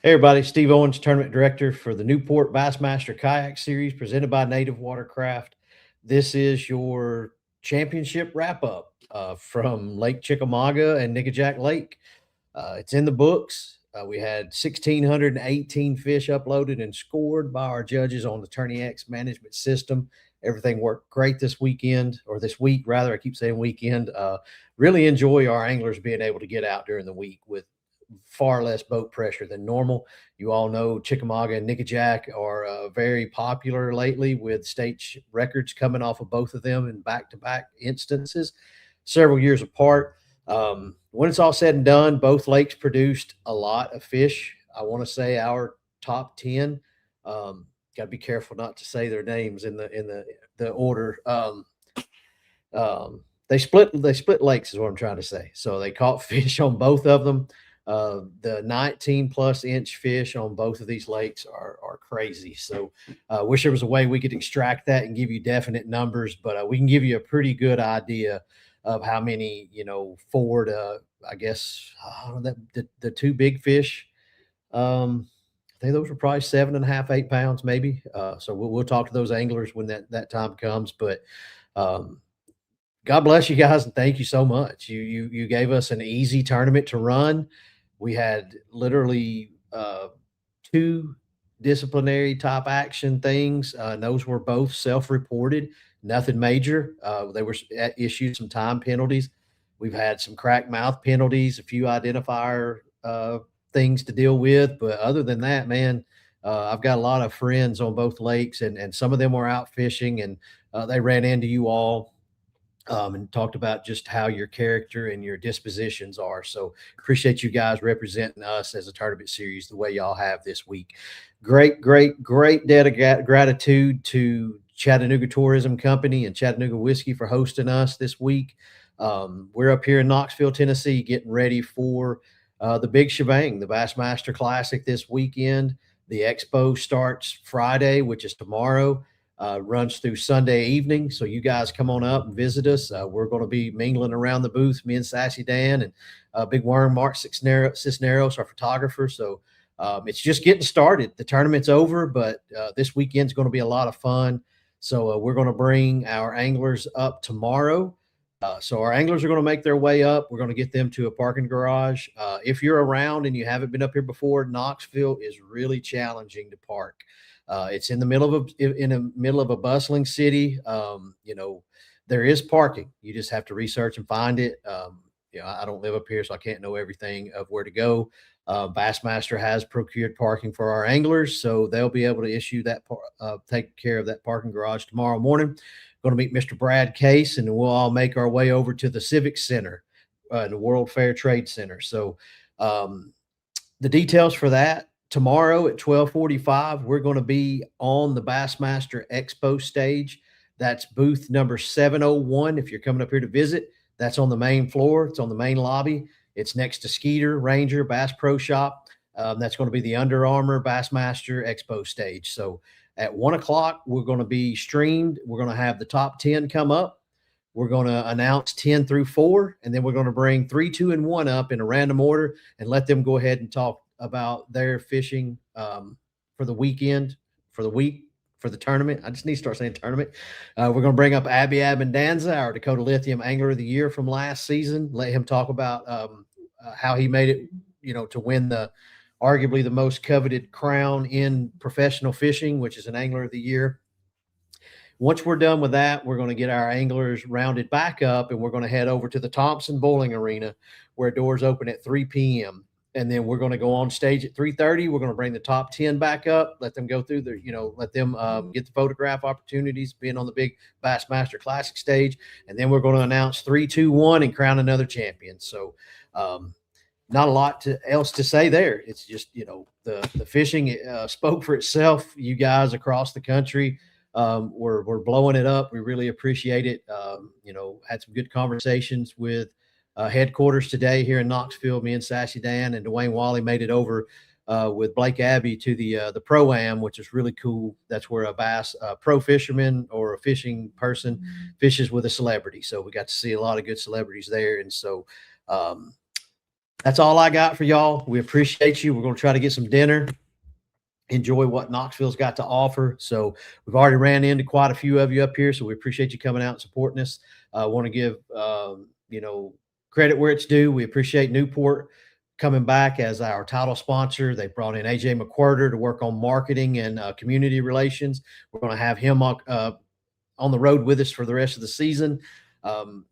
Hey everybody, Steve Owens, Tournament Director for the Newport Bassmaster Kayak Series presented by Native Watercraft. This is your championship wrap-up from Lake Chickamauga and Nickajack Lake. It's in the books. We had 1,618 fish uploaded and scored by our judges on the Tourney X management system. Everything worked great this weekend, or this week rather. I keep saying weekend. Really enjoy our anglers being able to get out during the week with far less boat pressure than normal. You all know Chickamauga and Nickajack are very popular lately with state records coming off of both of them in back to back instances, several years apart. When it's all said and done, both lakes produced a lot of fish. I want to say our top 10. Got to be careful not to say their names in the order. They split lakes is what I'm trying to say. So they caught fish on both of them. The 19 plus inch fish on both of these lakes are crazy. So I wish there was a way we could extract that and give you definite numbers, but we can give you a pretty good idea of how many, forward, I guess, that the two big fish. I think those were probably 7.5, 8 pounds, maybe. So we'll talk to those anglers when that time comes. But um, God bless you guys and thank you so much. You gave us an easy tournament to run. We had literally two disciplinary top action things. Those were both self-reported, nothing major. They were issued some time penalties. We've had some cracked mouth penalties, a few identifier things to deal with, but other than that, man, I've got a lot of friends on both lakes, and some of them were out fishing, and they ran into you all and talked about just how your character and your dispositions are. So appreciate you guys representing us as a tournament series the way y'all have this week. Great, great, great debt of gratitude to Chattanooga Tourism Company and Chattanooga Whiskey for hosting us this week. We're up here in Knoxville, Tennessee, getting ready for the big shebang, the Bassmaster Classic this weekend. The expo starts Friday, which is tomorrow, runs through Sunday evening. So you guys come on up and visit us. We're going to be mingling around the booth, me and Sassy Dan and Big Worm Mark Cisneros, our photographer. So it's just getting started. The tournament's over, but this weekend's going to be a lot of fun. So we're going to bring our anglers up tomorrow. So our anglers are going to make their way up. We're going to get them to a parking garage. If you're around and you haven't been up here before, Knoxville is really challenging to park. It's in the middle of a bustling city. There is parking. You just have to research and find it. I don't live up here, so I can't know everything of where to go. Bassmaster has procured parking for our anglers, so they'll be able to issue that, take care of that parking garage tomorrow morning. Going to meet Mr. Brad Case, and we'll all make our way over to the Civic Center, the World Fair Trade Center. So the details for that tomorrow at 12:45, we're going to be on the Bassmaster Expo stage. That's booth number 701. If you're coming up here to visit, that's on the main floor. It's on the main lobby. It's next to Skeeter, Ranger, Bass Pro Shop. That's going to be the Under Armour Bassmaster Expo stage. So at 1 o'clock, we're going to be streamed. We're going to have the top 10 come up. We're going to announce 10 through 4, and then we're going to bring 3, 2, and 1 up in a random order and let them go ahead and talk about their fishing for the weekend, for the week, for the tournament. I just need to start saying tournament. We're going to bring up Abby Abandanza, our Dakota Lithium Angler of the Year from last season. Let him talk about how he made it, to win arguably the most coveted crown in professional fishing, which is an Angler of the Year. Once we're done with that, we're going to get our anglers rounded back up, and we're going to head over to the Thompson Bowling Arena, where doors open at 3 p.m. And then we're going to go on stage at 3:30. We're going to bring the top 10 back up, let them go through let them get the photograph opportunities being on the big Bassmaster Classic stage. And then we're going to announce 3, 2, 1 and crown another champion. So not a lot else to say there. It's just, the fishing spoke for itself. You guys across the country, we're blowing it up. We really appreciate it. Had some good conversations with headquarters today here in Knoxville. Me and Sassy Dan and Dwayne Wally made it over with Blake Abbey to the Pro-Am, which is really cool. That's where a bass pro fisherman or a fishing person fishes with a celebrity. So we got to see a lot of good celebrities there. And so That's all I got for y'all. We appreciate you. We're going to try to get some dinner, enjoy what Knoxville's got to offer. So we've already ran into quite a few of you up here, so we appreciate you coming out and supporting us. I want to give credit where it's due. We appreciate Newport coming back as our title sponsor. They brought in AJ McWhirter to work on marketing and community relations. We're going to have him on the road with us for the rest of the season.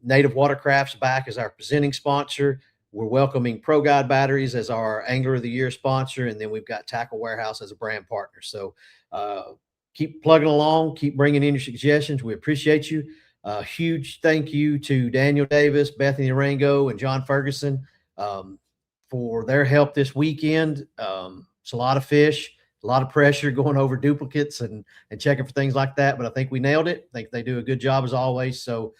Native Watercraft's back as our presenting sponsor. We're welcoming Pro Guide Batteries as our Angler of the Year sponsor, and then we've got Tackle Warehouse as a brand partner. So keep plugging along, keep bringing in your suggestions. We appreciate you. Huge thank you to Daniel Davis, Bethany Rango, and John Ferguson for their help this weekend. It's a lot of fish, a lot of pressure going over duplicates and checking for things like that, but I think we nailed it. I think they do a good job as always. So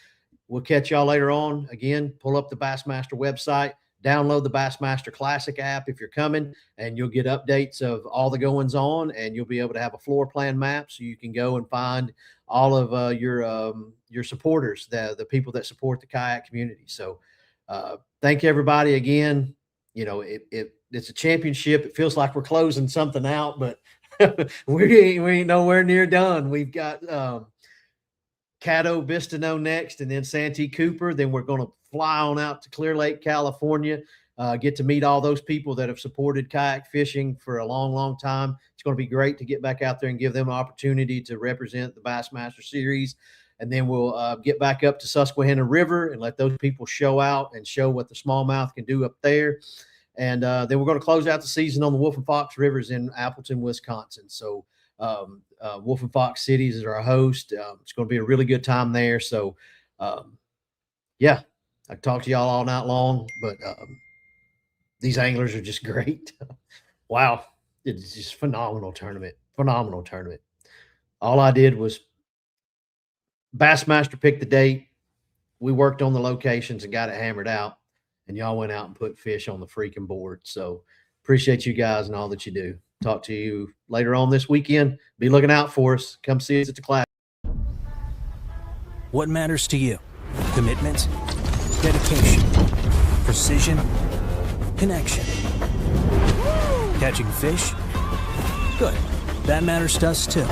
we'll catch y'all later on. Again, pull up the Bassmaster website, download the Bassmaster Classic app if you're coming, and you'll get updates of all the goings on, and you'll be able to have a floor plan map so you can go and find all of your supporters, the people that support the kayak community. So thank you, everybody, again. You know, it's a championship. It feels like we're closing something out, but we ain't nowhere near done. We've got Caddo Bistino next, and then Santee Cooper. Then we're going to fly on out to Clear Lake, California, get to meet all those people that have supported kayak fishing for a long, long time. It's going to be great to get back out there and give them an opportunity to represent the Bassmaster Series. And then we'll get back up to Susquehanna River and let those people show out and show what the smallmouth can do up there. And then we're going to close out the season on the Wolf and Fox Rivers in Appleton, Wisconsin. So Wolf and Fox Cities is our host. It's going to be a really good time there. So, yeah, I talked to y'all all night long, but these anglers are just great. Wow. It's just phenomenal tournament. Phenomenal tournament. All I did was Bassmaster picked the date. We worked on the locations and got it hammered out, and y'all went out and put fish on the freaking board. So appreciate you guys and all that you do. Talk to you later on this weekend. Be looking out for us. Come see us at the class. What matters to you? Commitment, dedication, precision, connection. Catching fish? Good. That matters to us too.